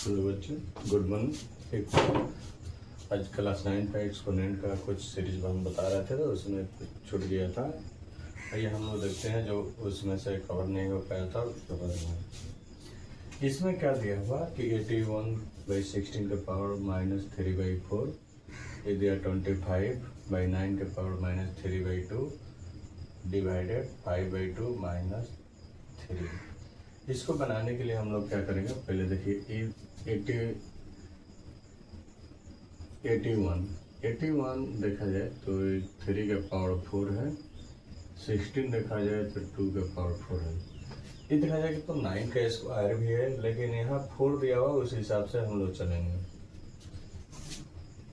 Hello बच्चे, good morning. एक आज क्लास 9 का एक्सपोनेंट का कुछ सीरीज हम बता रहे थे, तो उसमें कुछ छूट गया था। आइए हम लोग देखते हैं जो उसमें से कवर नहीं हो पाया था उसके बारे में। इसमें क्या दिया हुआ कि 81/16 के पावर -3/4, ये दिया 25/9 के पावर -3/2 डिवाइडेड 5/2 -3। इसको बनाने के लिए हम लोग क्या करेंगे, पहले देखिए 81 देखा जाए तो 3 का पावर 4 है, 16 देखा जाए तो 2 का पावर 4 है। ये देखा जाए कि तो 9 का स्क्वायर भी है, लेकिन यहाँ 4 दिया हुआ, उस हिसाब से हम लोग चलेंगे।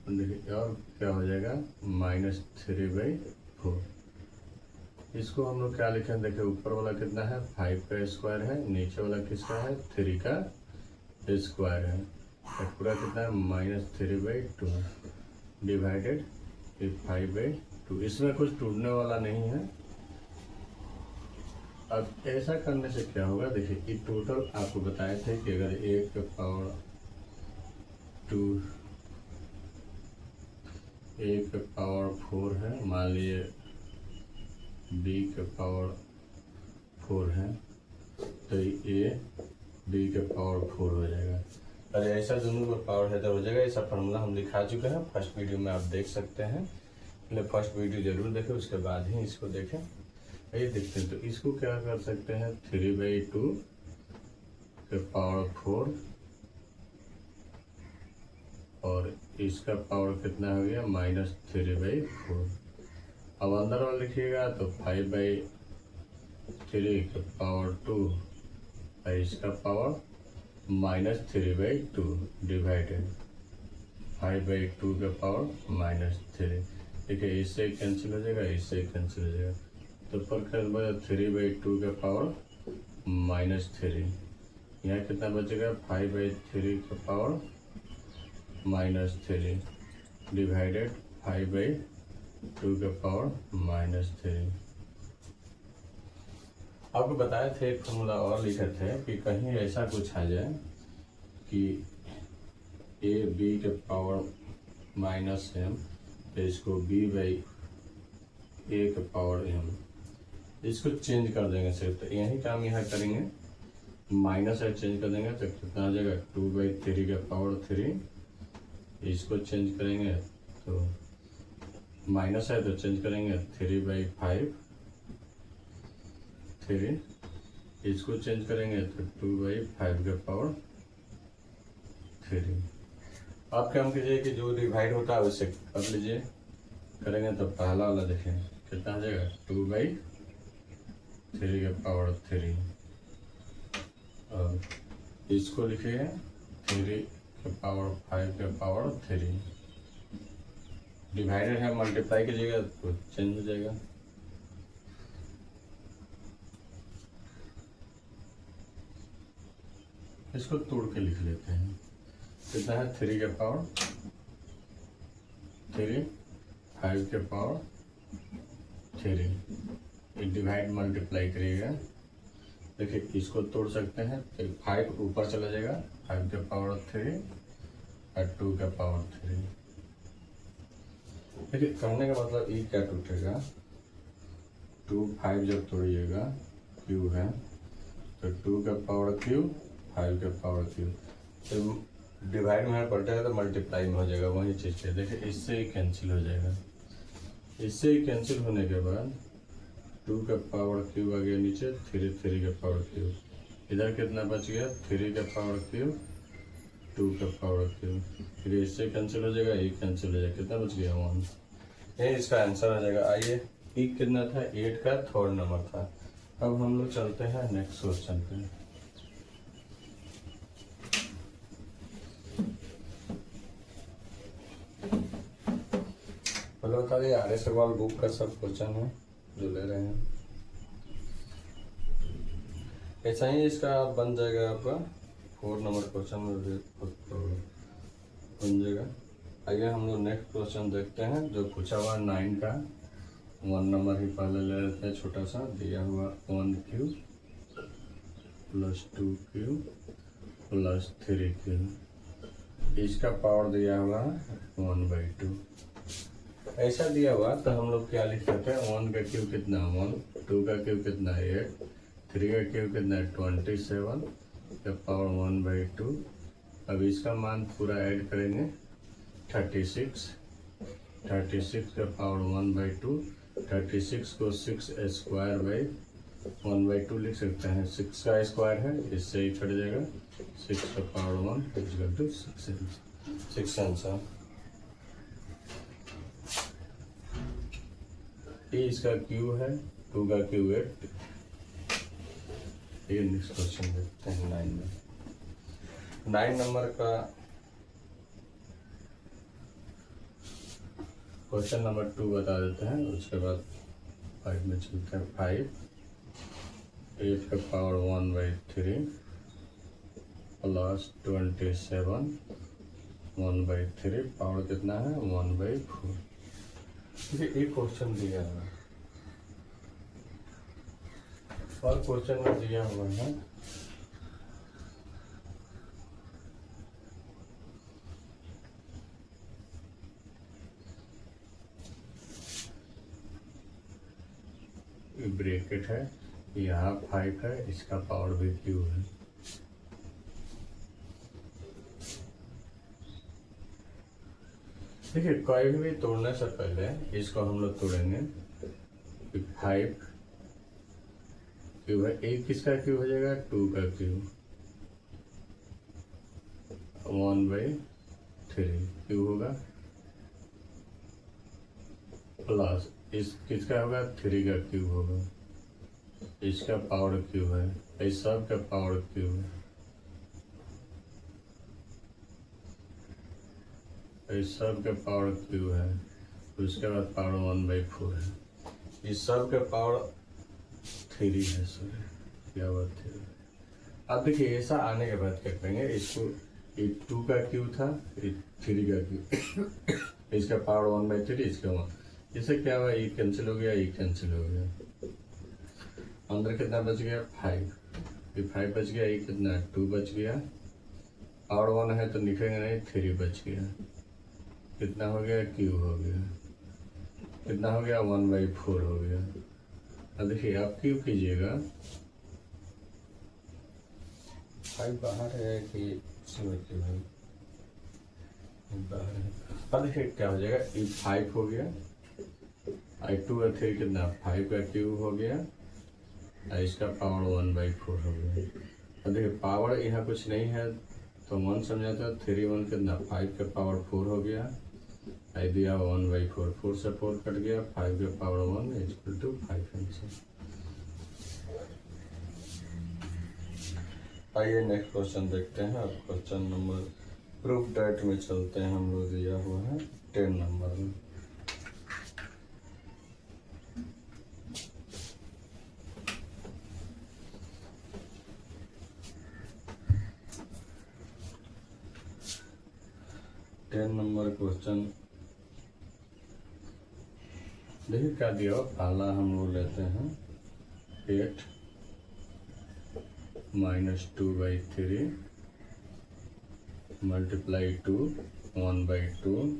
देखिए और क्या हो जाएगा, -3/4। इसको हम लोग क्या लिखें, देखिए ऊपर वाला कितना है 5 का स्क्वायर है, नीचे वाला किसका है 3 का स्क्वायर है, तो पूरा कितना है -3/2 डिवाइडेड 5/2। इसमें कुछ टूटने वाला नहीं है। अब ऐसा करने से क्या होगा, देखिए ये टोटल आपको बताए थे कि अगर 1 का पावर 2 1 का पावर 4 है, मान लीजिए b के पावर 4 है, तो ये b के पावर 4 हो जाएगा। अरे ऐसा दोनों का पावर है तो हो जाएगा। ऐसा फार्मूला हम दिखा चुके हैं, फर्स्ट वीडियो में आप देख सकते हैं। पहले फर्स्ट वीडियो जरूर देखें, उसके बाद ही इसको देखें। ये देखते हैं तो इसको क्या कर सकते हैं, 3/2 के पावर 4 और इसका पावर कितना हो गया -3/4। अब अंदर वाला लिखिएगा तो 5/3 के पावर 2 और इसका पावर -3/2 डिवाइडेड 5/2 के पावर -3। देखिए इससे कैंसिल हो जाएगा, इससे कैंसिल हो जाएगा, तो पर क्या बचा 3/2 के पावर -3। यहाँ कितना बचेगा 5/3 के पावर -3 डिवाइडेड 5/2 के पावर -3। आपको बताए थे एक फॉर्मूला और लिखे थे कि कहीं ऐसा कुछ आ जाए कि a b के पावर -m, तो इसको b/a के पावर m, इसको चेंज कर देंगे सिर्फ। तो यही काम यहाँ करेंगे, माइनस है चेंज कर देंगे तो कितना आ जाएगा 2/3 के पावर 3। इसको चेंज करेंगे तो माइनस है तो चेंज करेंगे 3/5 3। इसको चेंज करेंगे तो 2/5 के पावर 3। आप क्या कीजिए कि जो डिवाइड होता है उसे कर लीजिए, करेंगे तो पहला वाला देखें कितना आ जाएगा 2/3 के पावर 3 और इसको लिखिए 3 के पावर 5 के पावर 3। डिवाइडेड है, मल्टीप्लाई कीजिएगा तो चेंज हो जाएगा। इसको तोड़ के लिख लेते हैं, कितना है 3 के पावर 3 5 के पावर 3। डिवाइड मल्टीप्लाई करिएगा, देखिए इसको तोड़ सकते हैं, 5 ऊपर चला जाएगा 5 के पावर 3 और 2 के पावर 3। देखिए कहने का मतलब ये क्या टूटेगा, 2 5 जब तोड़िएगा क्यू है तो 2 का पावर क्यू 5 का पावर क्यू, तो डिवाइड में पड़ जाएगा तो मल्टीप्लाई में हो जाएगा वही चीज़ है। देखिए इससे ही कैंसिल हो जाएगा। इससे ही कैंसिल होने के बाद 2 का पावर क्यू आ गया नीचे, 3 का पावर क्यू, इधर कितना बच गया 3 का पावर क्यू 2 का पावर क्यू, फिर इससे कैंसिल हो जाएगा, ये कैंसिल हो जाएगा, कितना बच गया 1। ये इसका आंसर आ जाएगा। आइए पी कितना था 8 का 3rd नंबर था। अब हम लोग चलते हैं नेक्स्ट क्वेश्चन पे। पहले बता दिए आर एस अग्रवाल बुक का सब क्वेश्चन है जो ले रहे हैं, ऐसा ही इसका बन जाएगा आपका 4 नंबर क्वेश्चन में भी बन जाएगा। आइए हम लोग नेक्स्ट क्वेश्चन देखते हैं जो पूछा हुआ 9 का 1 नंबर ही पहले ले लेते हैं। छोटा सा दिया हुआ 1 क्यू + 2 क्यू + 3 क्यू। इसका पावर दिया हुआ 1/2। ऐसा दिया हुआ तो हम लोग क्या लिख सकते हैं, 1 का क्यूब कितना 1, 2 का क्यूब कितना 8, 3 का क्यूब कितना 27 का पावर 1/2। अब इसका मान पूरा ऐड करेंगे 36 का पावर 1/2। 36 को 6 स्क्वायर बाई 1/2 लिख सकते हैं। 6 का स्क्वायर है, इससे ही कट जाएगा। 6 का पावर 1 इक्वल टू 6 आंसर। ये इसका क्यू है, 2 का क्यू 8। ये नेक्स्ट क्वेश्चन देखते हैं 9 में। 9 नंबर का क्वेश्चन नंबर 2 बता देते हैं, उसके बाद 5 में चलते हैं। 5 8 का पावर 1/3 प्लस 27 1/3 पावर कितना है 1/4। देखिए एक क्वेश्चन दिया है और क्वेश्चन में दिया हुआ है ब्रैकेट है, यहाँ 5 है, इसका पावर भी क्यू है। देखिए कोई भी तोड़ने से पहले इसको हम लोग तोड़ेंगे। 5 क्यूब है, एक किसका क्यूब हो जाएगा 2 का क्यूब 1/3 क्यूब होगा, प्लस इस किसका होगा 3 का क्यूब होगा, इसका पावर क्यूब है, इस सब का पावर क्यूब है, इस सब का पावर क्यूब है, उसके बाद पावर 1/4 है, इस सब का पावर 3 है। सॉरी क्या बात 3। अब देखिए ऐसा आने के बाद क्या करेंगे, इसको 2 का क्यूब था, 3 का क्यूब इसका पावर 1/3, इसका 1, इससे क्या हुआ, ये कैंसिल हो गया, ये कैंसिल हो गया, अंदर कितना बच गया 5, ये 5 बच गया, ये कितना 2 बच गया, पावर 1 है तो लिखेंगे नहीं, 3 बच गया, कितना हो गया क्यूब हो गया, कितना हो गया 1/4 हो गया। अब देखिए आप क्यूब कीजिएगा, 5 बाहर है कि क्यूब है बाहर है। अब देखिए क्या हो जाएगा, ये 5 हो गया, 2 और 3 कितना 5 का क्यूब हो गया, इसका पावर 1/4 हो गया। अब देखिए पावर यहाँ कुछ नहीं है तो 1 समझा था, 3 1 कितना 5 का पावर 4 हो गया, आई दिया 1/4, 4 से 4 कट गया, 5 का पावर 1 इक्वल टू 5 आंसर। आइए नेक्स्ट क्वेश्चन देखते हैं। अब क्वेश्चन नंबर प्रूफ डेट में चलते हैं, हम लोग दिया हुआ है 10 नंबर में। नंबर क्वेश्चन देखिए क्या दिया हो, पहला हम लोग लेते हैं 8 - 2/3 multiply 2 1/2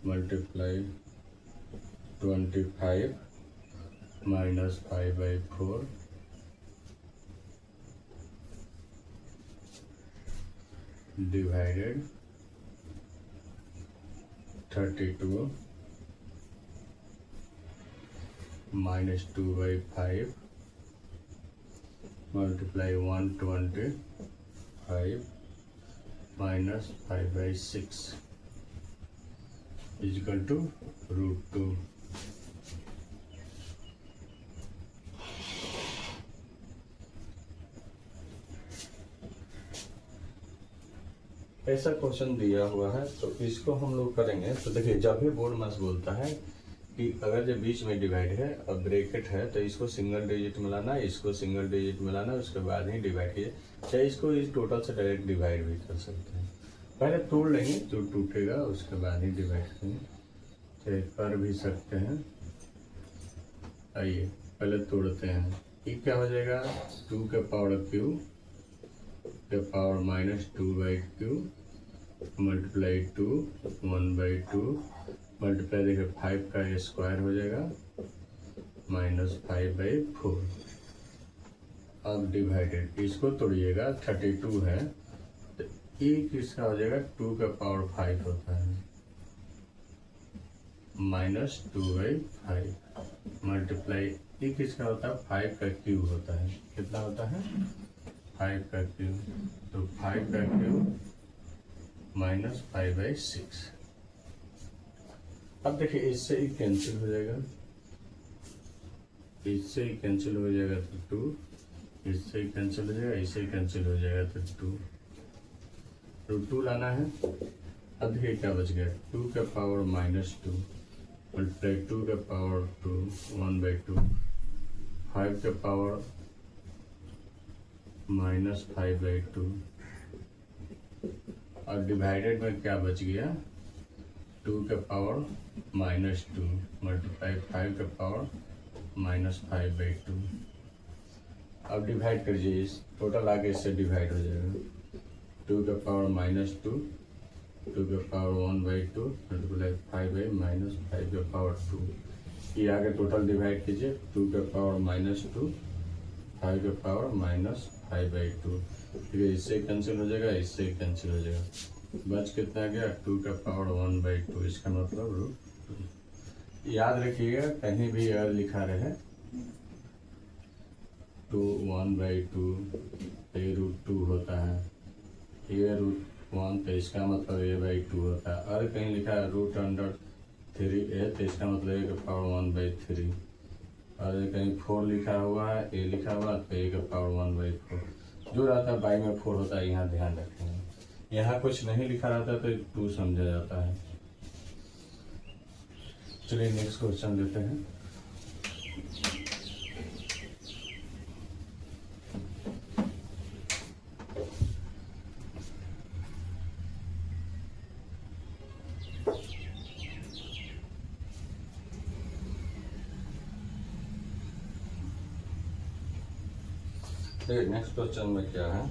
multiply 25 -5/4 divided 32 -2/5 multiply 125 -5/6 equal to √2। ऐसा क्वेश्चन दिया हुआ है तो इसको हम लोग करेंगे। तो देखिए जब भी बोर्ड मास बोलता है कि अगर जो बीच में डिवाइड है और ब्रैकेट है तो इसको सिंगल डिजिट मिलाना, इसको सिंगल डिजिट मिलाना, उसके बाद ही डिवाइड कीजिए। चाहे इसको इस टोटल से डायरेक्ट डिवाइड भी कर सकते हैं, पहले तोड़ लेंगे जो टूटेगा उसके बाद ही डिवाइड करेंगे, चाहे कर भी सकते हैं। आइए पहले तोड़ते हैं, ये क्या हो जाएगा 2 का पावर क्यूब के पावर -2/3 मल्टीप्लाई 2 1/2 मल्टीप्लाई देखिए 5 का स्क्वायर हो जाएगा -5/4। अब डिवाइडेड इसको तोड़िएगा 32 है तो ये किसका हो जाएगा 2 का पावर 5 होता है -2/5 मल्टीप्लाई ये किसका होता है 5 का क्यूब होता है। कितना होता है 5 का क्यूब तो 5 का क्यूब -5/6। अब देखिए इससे ही कैंसिल हो जाएगा, इससे ही कैंसिल हो जाएगा तो 2, इससे ही कैंसिल हो जाएगा, इससे ही कैंसिल हो जाएगा तो 2 लाना है। अब देखिए क्या बच गया 2 का पावर -2 मल्टीप्लाई 2 का पावर 2 1/2 5 का पावर -5/2 और डिवाइडेड में क्या बच गया 2 का पावर -2 मल्टीप्लाई 5 का पावर -5/2। अब डिवाइड करिए, इस टोटल आगे इससे डिवाइड हो जाएगा 2 का पावर -2 2 का पावर 1/2 मल्टीप्लाई 5/5 का पावर 2। ये आगे टोटल डिवाइड कीजिए 2 का पावर -2 5 का पावर -5/2। ठीक है, इससे कैंसिल हो जाएगा, इससे कैंसिल हो जाएगा, बच कितना गया 2 का पावर 1/2। इसका मतलब √2। याद रखिएगा कहीं भी अगर लिखा रहे 2 1/2 ये √2 होता है, ये √1 तो इसका मतलब a/2 होता है। और कहीं लिखा है √3a तो इसका मतलब a का पावर 1/3। और कहीं 4 लिखा हुआ है a लिखा हुआ तो a का पावर 1/4 जो रहता है बाई में 4 होता है। यहाँ ध्यान रखेंगे, यहाँ कुछ नहीं लिखा रहता तो 2 समझा जाता है। चलिए नेक्स्ट क्वेश्चन लेते हैं। देखिए नेक्स्ट क्वेश्चन में क्या है,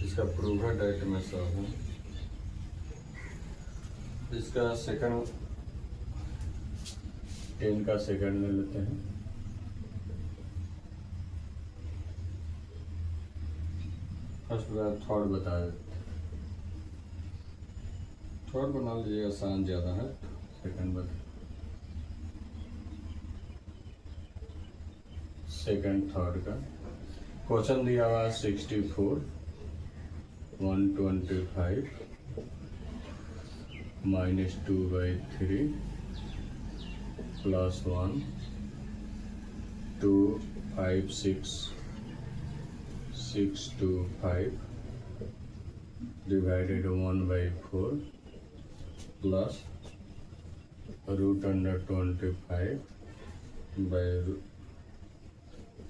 इसका प्रूफ है डायरेक्ट में सॉल्व है। इसका सेकंड 10 का सेकंड ले लेते हैं। फर्स्ट बार थर्ड बता देते, थर्ड बना लीजिएगा, आसान ज़्यादा है। सेकंड बता, सेकंड थर्ड का क्वेश्चन दिया हुआ 64 125 -2/3 +1 2 5 6 625 divided 1/4 plus √25 by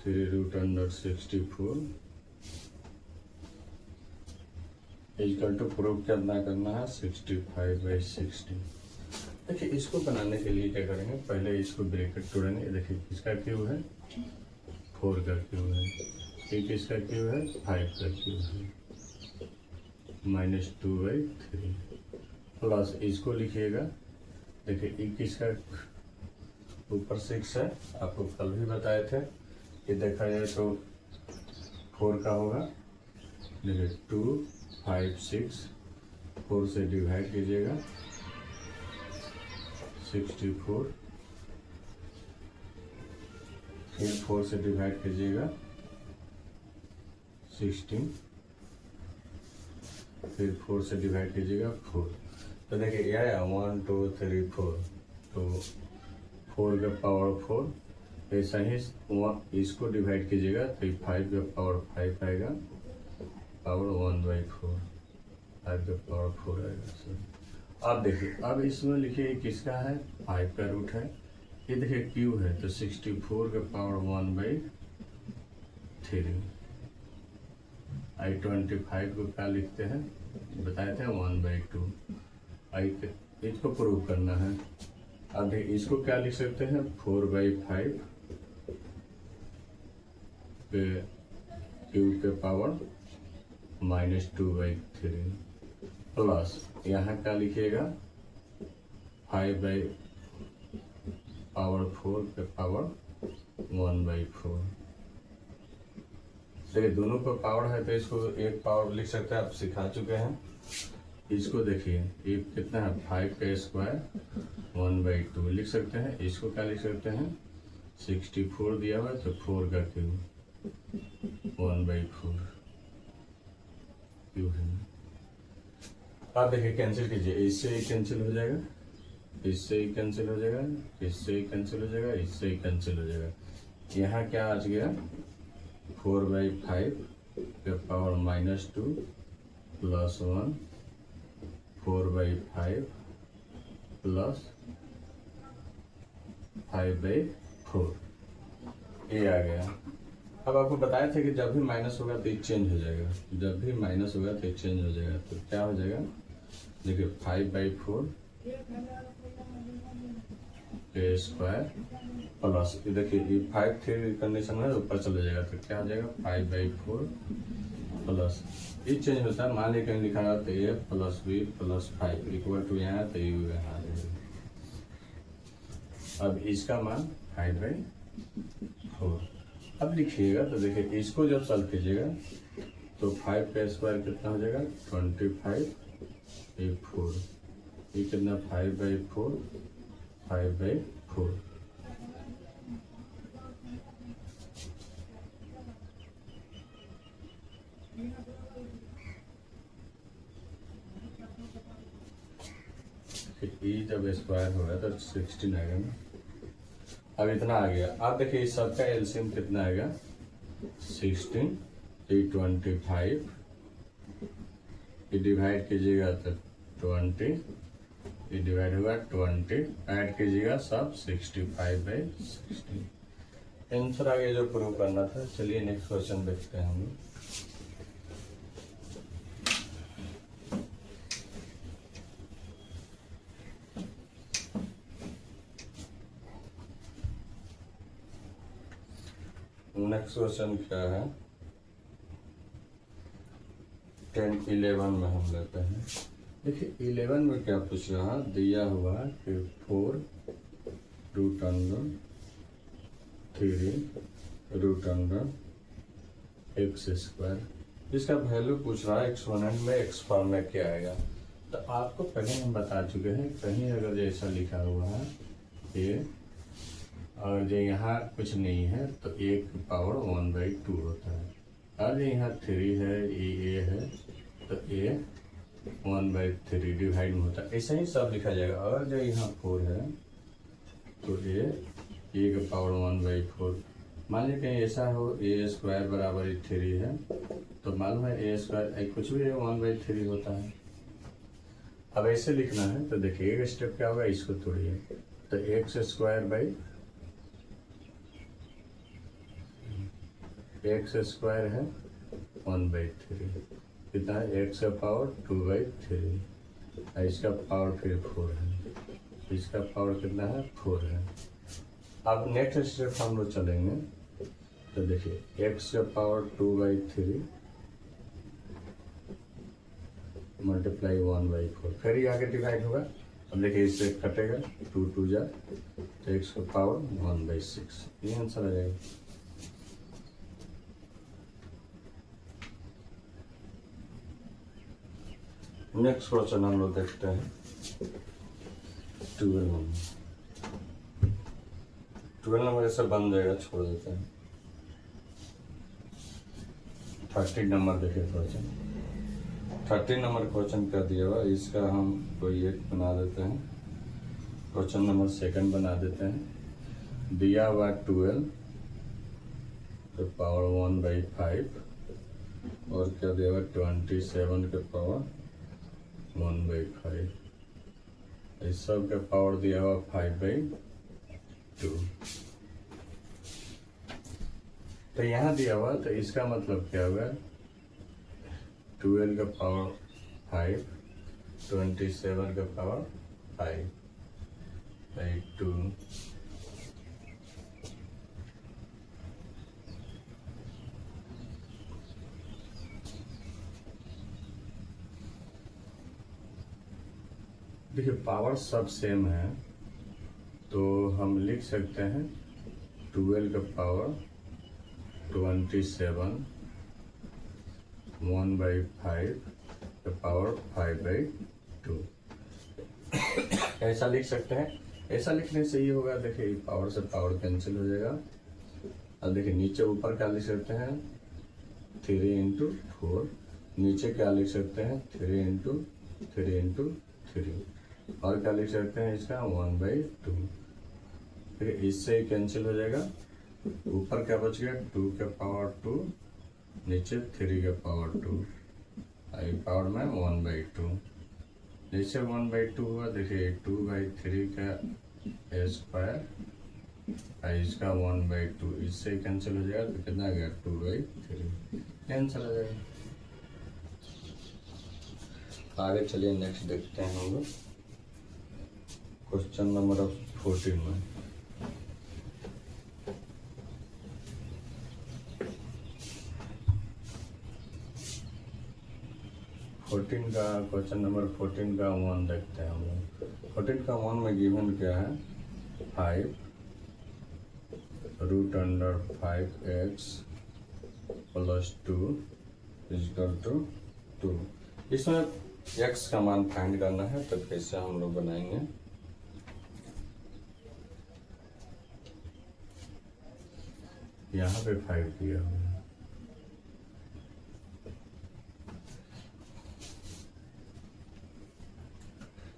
3√64 equal to proof कितना करना है 65/60। देखिए इसको बनाने के लिए क्या करेंगे, पहले इसको ब्रैकेट तोड़ेंगे। देखिए किसका क्यूब है 4 का क्यूब है, ये किसका क्यूब है 5 का क्यूब है, -2/3 प्लस इसको लिखिएगा। देखिए ये किसका ऊपर 6 है, आपको कल भी बताए थे। ये देखा जाए तो 4 का होगा। देखिए 2 5 6 4 से डिवाइड कीजिएगा 64, फिर 4 से डिवाइड कीजिएगा 16, फिर 4 से डिवाइड कीजिएगा 4। तो देखिए ये आया 1 2 3 4, तो 4 का पावर 4। ऐसा ही इसको डिवाइड कीजिएगा तो 5 का पावर 5 आएगा, पावर 1/4, 5 का पावर 4 आएगा सर। अब देखिए अब इसमें लिखिए किसका है 5 का रूट है, ये देखिए क्यू है तो 64 का पावर 1/3। I25 को क्या लिखते हैं बताए थे 1/2। इसको प्रूव करना है। अब इसको क्या लिख सकते हैं 4/5 क्यूब के पावर -2/3। प्लस यहाँ क्या लिखिएगा 5/4 के पावर 1/4। देखिए दोनों पर पावर है तो इसको एक पावर लिख सकते हैं, आप सिखा चुके हैं। इसको देखिए ये कितना है 5 का स्क्वायर 1/2 लिख सकते हैं। इसको क्या लिख सकते हैं 64 दिया हुआ है तो 4 का क्यूब 1/4 क्यूब है। आप देखिए कैंसिल कीजिए, इससे ही कैंसिल हो जाएगा, इससे ही कैंसिल हो जाएगा, इससे ही कैंसिल हो जाएगा, इससे ही कैंसिल हो जाएगा। यहाँ क्या आ गया 4/5 के पावर -2 प्लस 1 4/5 प्लस 5/4 ये आ गया। अब आपको बताया था कि जब भी माइनस होगा तो ये चेंज हो जाएगा, जब भी माइनस होगा तो ये चेंज हो जाएगा। तो क्या हो जाएगा देखिए 5/4 के स्क्वायर प्लस देखिए ये 5 3 कंडीशन में ऊपर चले जाएगा तो क्या हो जाएगा 5/4 प्लस ये चेंज होता है। मान लीजिए कहीं लिखा है तो a + b + 5 इक्वल टू यहाँ तो यू यहाँ आ जाएगा। अब इसका मान 5/4 अब लिखिएगा तो देखिए इसको जब सॉल्व कीजिएगा तो 5 का स्क्वायर कितना हो जाएगा 25 ये 4 ये कितना 5/4 5/4 ई जब स्क्वायर होगा तो 16 आएगा ना। अब इतना आ गया। अब देखिए इस सबका एलसीएम कितना आएगा 16 ये 25 ये डिवाइड कीजिएगा तो 20 ये डिवाइड होगा 20 ऐड कीजिएगा सब 65/16 आंसर आगे जो प्रूव करना था। चलिए नेक्स्ट क्वेश्चन देखते हैं हम लोग। नेक्स्ट क्वेश्चन क्या है 10 11 में हम लेते हैं। देखिए 11 में क्या पूछ रहा है, दिया हुआ है कि 4 root under 3 root under x square, इसका वैल्यू पूछ रहा है एक्सपोनेंट में एक्स फॉर्म में क्या आएगा। तो आपको पहले हम बता चुके हैं कहीं अगर जैसा लिखा हुआ है ये और जो यहाँ कुछ नहीं है तो एक पावर 1/2 होता है। और यहाँ 3 है ये है तो ये 1/3 डिवाइड में होता है। ऐसा ही सब लिखा जाएगा। और जो यहाँ 4 है तो ये का पावर 1/4। मान लीजिए कहीं ऐसा हो a स्क्वायर बराबर 3 है तो मालूम है a स्क्वायर कुछ भी है 1/3 होता है। अब ऐसे लिखना है तो देखिए एक स्टेप क्या होगा इसको तोड़िए तो x स्क्वायर है 1/3 कितना है x का पावर 2/3 इसका पावर फिर 4 है, इसका पावर कितना है 4 है। अब नेक्स्ट स्टेप हम लोग चलेंगे तो देखिए x का पावर 2/3 मल्टीप्लाई 1/4 फिर ये आगे डिवाइड होगा। अब देखिए इससे कटेगा 2 2 जा तो x का पावर 1/6 ये आंसर आ जाएगा। नेक्स्ट क्वेश्चन हम लोग देखते हैं 12 नंबर ऐसे बन जाएगा, छोड़ देते हैं। 13 नंबर देखिए क्वेश्चन 13 नंबर क्वेश्चन क्या दिया हुआ इसका हम कोई एक बना देते हैं। क्वेश्चन नंबर 2 बना देते हैं। दिया हुआ 12 के पावर 1/5 और क्या दिया हुआ 27 के पावर 1/5 इस सब का पावर दिया हुआ 5/2। तो यहाँ दिया हुआ तो इसका मतलब क्या होगा 12 का पावर 5 27 का पावर 5/2 देखिए पावर सब सेम है तो हम लिख सकते हैं 12 का पावर 27 1/5 का पावर 5/2 ऐसा लिख सकते हैं। ऐसा लिखने से ये होगा, देखिए पावर से पावर कैंसिल हो जाएगा। अब देखिए नीचे ऊपर क्या लिख सकते हैं 3 इंटू 4, नीचे क्या लिख सकते हैं 3 इंटू 3 और क्या लिख सकते हैं इसका 1/2। फिर इससे कैंसिल हो जाएगा, ऊपर क्या बच गया 2 का पावर 2, नीचे 3 का पावर 2, आई पावर में 1/2। जैसे 1/2 हुआ, देखिए 2/3 का स्क्वायर इसका 1/2, इससे कैंसिल हो जाएगा तो कितना आ गया 2/3, कैंसिल हो जाएगा। आगे चलिए नेक्स्ट देखते हैं हम लोग क्वेश्चन नंबर 14 में। क्वेश्चन नंबर 14 का 1 देखते हैं हम लोग। 14 का 1 में गिवन क्या है 5 √5x + 2 = 2। इसमें x का मान फाइंड करना है, तो कैसे हम लोग बनाएंगे। यहाँ पे 5 दिया हुआ है,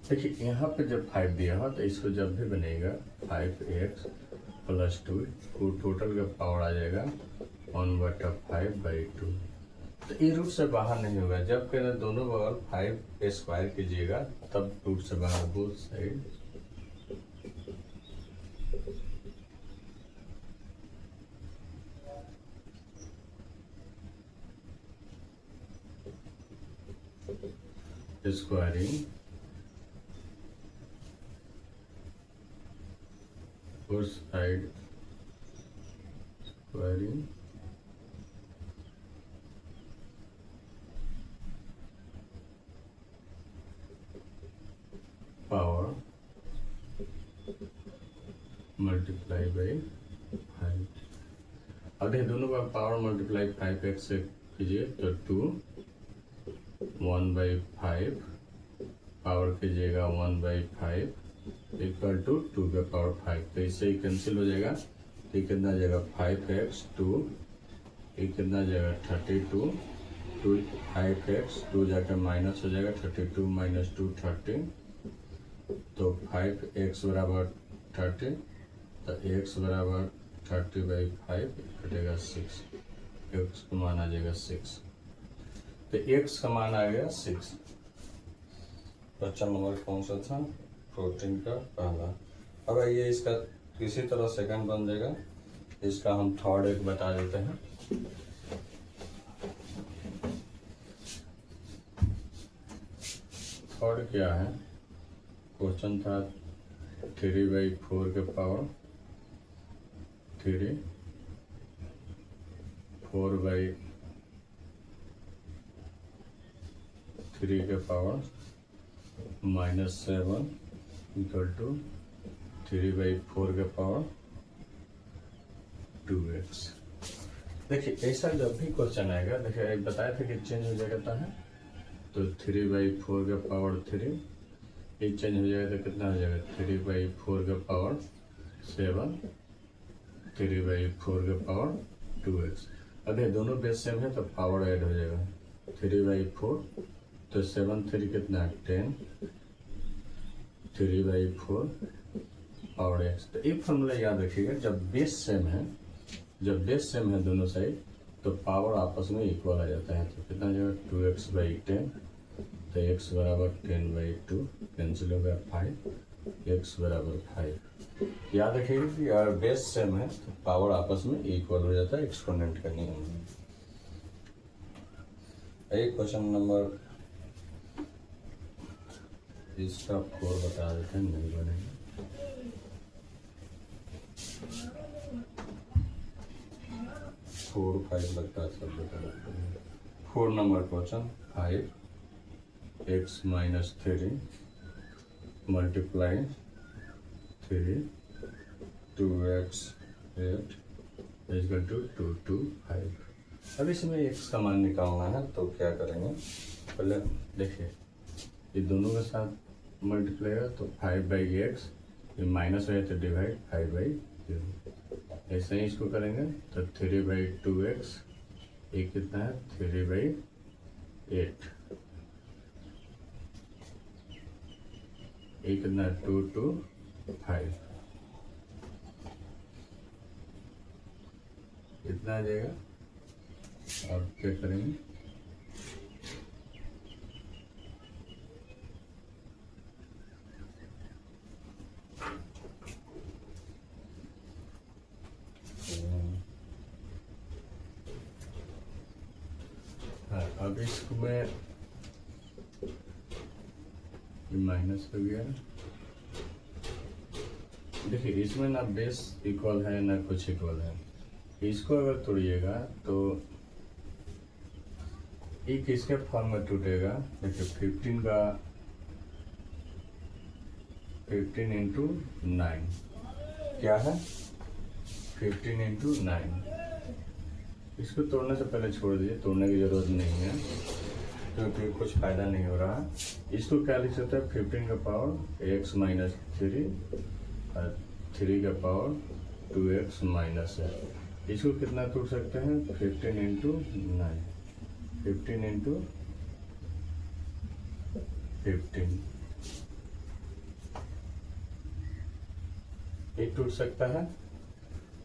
देखिए यहाँ पे जब 5 दिया हो तो इसको जब भी बनेगा 5x + 2 टोटल का पावर आ जाएगा 1/5/2। तो ये रूट से बाहर नहीं होगा, जब कहना दोनों बगल 5 स्क्वायर कीजिएगा तब रूट से बाहर both side. Squaring both side squaring power multiply by 5। अब देखिए दोनों का पावर मल्टीप्लाई 5x से कीजिए तो 2 1/5 पावर कीजिएगा 1/5 इक्वल टू 2 का पावर 5, तो इससे ही कैंसिल हो जाएगा। तो ये कितना जाएगा 5x 2, ये कितना जाएगा 32, 5x 2 जाकर माइनस हो जाएगा 32 - 2 30, तो 5x बराबर 30, तो x बराबर 30/5 कटेगा 6, x का मान आ जाएगा 6, तो x का मान आ गया 6। क्वेश्चन नंबर कौन सा था 14 का पहला। अब आइए इसका किसी तरह सेकंड बन जाएगा, इसका हम थर्ड एक बता देते हैं। थर्ड क्या है, क्वेश्चन था 3/4 के पावर 3 4/3 के पावर -7 इक्वल टू 3/4 के पावर 2x। देखिए ऐसा जब भी क्वेश्चन आएगा, देखिए बताया था कि चेंज हो जाता है, तो 3/4 के पावर 3 ये चेंज हो जाएगा तो कितना हो जाएगा 3/4 के पावर 7 3/4 के पावर 2x। अगर दोनों बेस सेम है तो पावर ऐड हो जाएगा 3/4, तो 7 3 कितना 10 3/4 पावर x। तो एक फॉर्मूला याद रखिएगा, जब बेस सेम है दोनों साइड तो पावर आपस में इक्वल आ जाता है। तो कितना जाएगा 2x/10, तो x बराबर 10/2 कैंसिल हो गया 5, x बराबर 5। याद रखिएगा कि अगर बेस सेम है तो पावर आपस में इक्वल हो जाता है एक्सपोनेंट का नियम में। एक क्वेश्चन नंबर इसका 4 बता देते हैं, नहीं बनेगा। 4 5 लगता है सब बता देते हैं। 4 number question 5x - 3 multiply 3 2x 8 equal to 2 2 5। अब इसमें x का मान निकालना है तो क्या करेंगे, पहले देखिए ये दोनों के साथ मल्टीप्लाई है तो 5/x, ये माइनस है तो डिवाइड 5/0। ऐसे ही इसको करेंगे तो 3/2x, ये कितना है 3/8, ये कितना है 2 2 5, कितना आ जाएगा। अब क्या करेंगे, हाँ अब इसमें माइनस हो गया। देखिए इसमें ना बेस इक्वल है ना कुछ इक्वल है, इसको अगर तोड़िएगा तो ये किसके फॉर्म में टूटेगा। देखिए 15 का 15 इंटू 9 क्या है 15 इंटू 9। इसको तोड़ने से पहले छोड़ दीजिए, तोड़ने की जरूरत नहीं है क्योंकि कुछ फायदा नहीं हो रहा। इसको क्या लिख सकते हैं 15 का पावर x माइनस 3 और 3 का पावर 2x माइनस है। इसको कितना तोड़ सकते हैं 15 इंटू 9, 15 इंटू 15 ये टूट सकता है।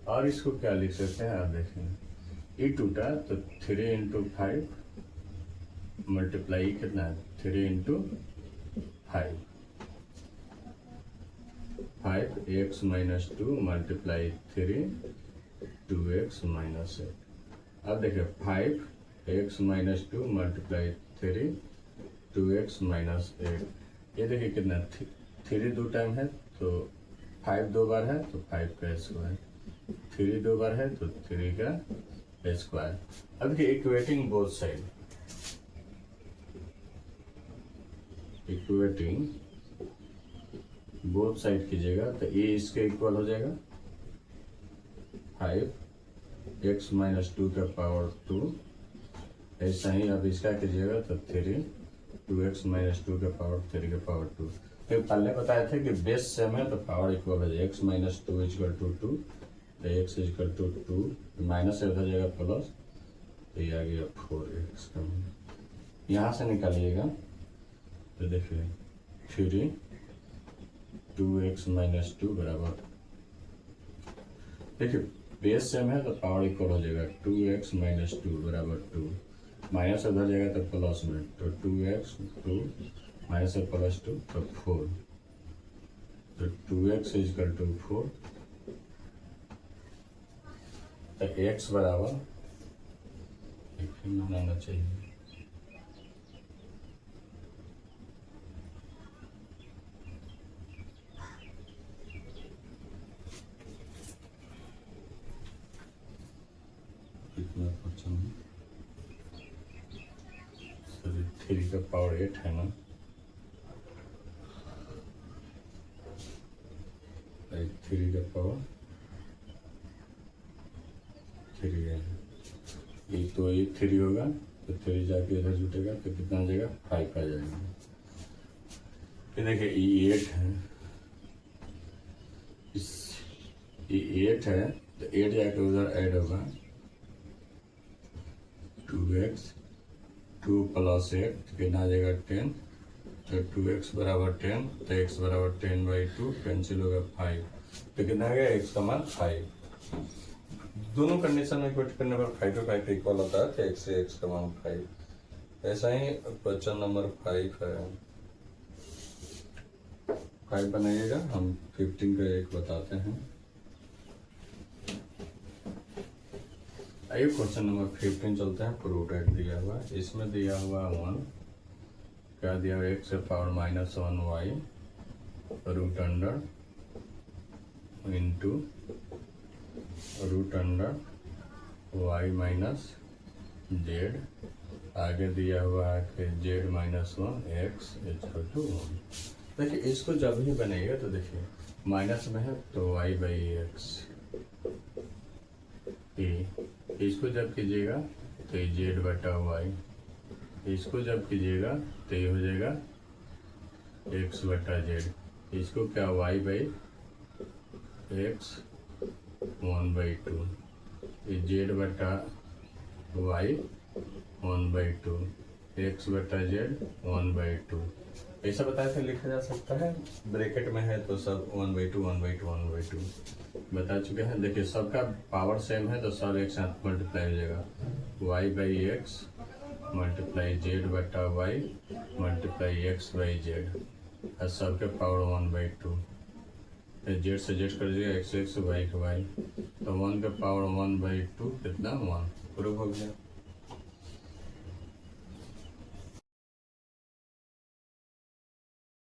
और इसको क्या लिख सकते हैं आप देखें, ये टूटा तो 3 इंटू 5 मल्टीप्लाई कितना है 3 into 5 5x minus 2 multiply 3 2x minus 8। अब देखिए 5x minus 2 multiply 3 2x minus 8, ये देखिए कितना 3 दो टाइम है तो 5 दो बार है तो 5 का स्क्वायर, 3 दो बार है तो 3 का स्क्वायर। अब देखिए equating both side, equating both side कीजिएगा तो ये इसके इक्वल हो जाएगा 5x माइनस 2 का पावर 2। ऐसा ही अब इसका कीजिएगा तो 3 2x माइनस 2 का पावर 3 का पावर 2। फिर पहले बताए थे कि बेस सेम है तो पावर इक्वल हो जाएगा, x माइनस 2 इक्वल टू 2 तो x इक्वल टू 2 माइनस से उधर जाएगा प्लस तो ये आ गया 4x का। यहाँ से निकालिएगा तो देखिए 3 2x माइनस 2 बराबर, देखिए बेस सेम है तो पावर इक्वल हो जाएगा 2x माइनस 2 बराबर 2, माइनस से उधर जाएगा तो प्लस में तो 2x 2 माइनस से प्लस 2 तो 4 तो 2x इक्वल टू 4 तो x बराबर बनाना चाहिए कितना क्वेश्चन है, सॉरी 3 का पावर 8 है ना, 3 का पावर 3 है, ये तो ये 3 होगा तो 3 जाके इधर जुटेगा तो कितना आ जाएगा 5 आ जाएगा। फिर देखिए ये 8 है, इस ये 8 है तो 8 जाके उधर ऐड होगा 2x 2 प्लस 8 तो कितना आ जाएगा 10 तो 2x बराबर 10 तो x बराबर 10/2 कैंसिल होगा 5 तो कितना आ गया x का मान 5। दोनों कंडीशन में इक्वेट करने पर 5 to 5 इक्वल होता है तो x से x का मान 5। ऐसा ही क्वेश्चन नंबर 5 है, 5 बनाइएगा, हम 15 का एक बताते हैं। आइए क्वेश्चन नंबर 15 चलते हैं। प्रूफ रेट दिया हुआ है, इसमें दिया हुआ 1 क्या दिया हुआ x से power -1y root under into root under y minus z, आगे दिया हुआ है कि z -1 x इक्वल टू 1। देखिए इसको जब ही बनेगा तो देखिए माइनस में है तो y बाई एक्स, इसको जब कीजिएगा तो ये जेड बटा वाई, इसको जब कीजिएगा तो ये हो जाएगा एक्स बटा जेड, इसको क्या वाई बाई एक्स 1/2, ये जेड बटा वाई 1/2, एक्स बटा जेड 1/2, ऐसा बताया था लिखा जा सकता है। ब्रैकेट में है तो सब 1/2 1/2 1/2 बता चुके हैं। देखिए सबका पावर सेम है तो सब एक साथ मल्टीप्लाई हो जाएगा, Y by X multiply Z बटा Y multiply X by Z, और सबके पावर 1/2, जेड से जेड कर दीजिएगा, एक्स एक्स वाई के वाई, तो 1 का पावर 1/2 कितना 1 प्रूफ हो गया।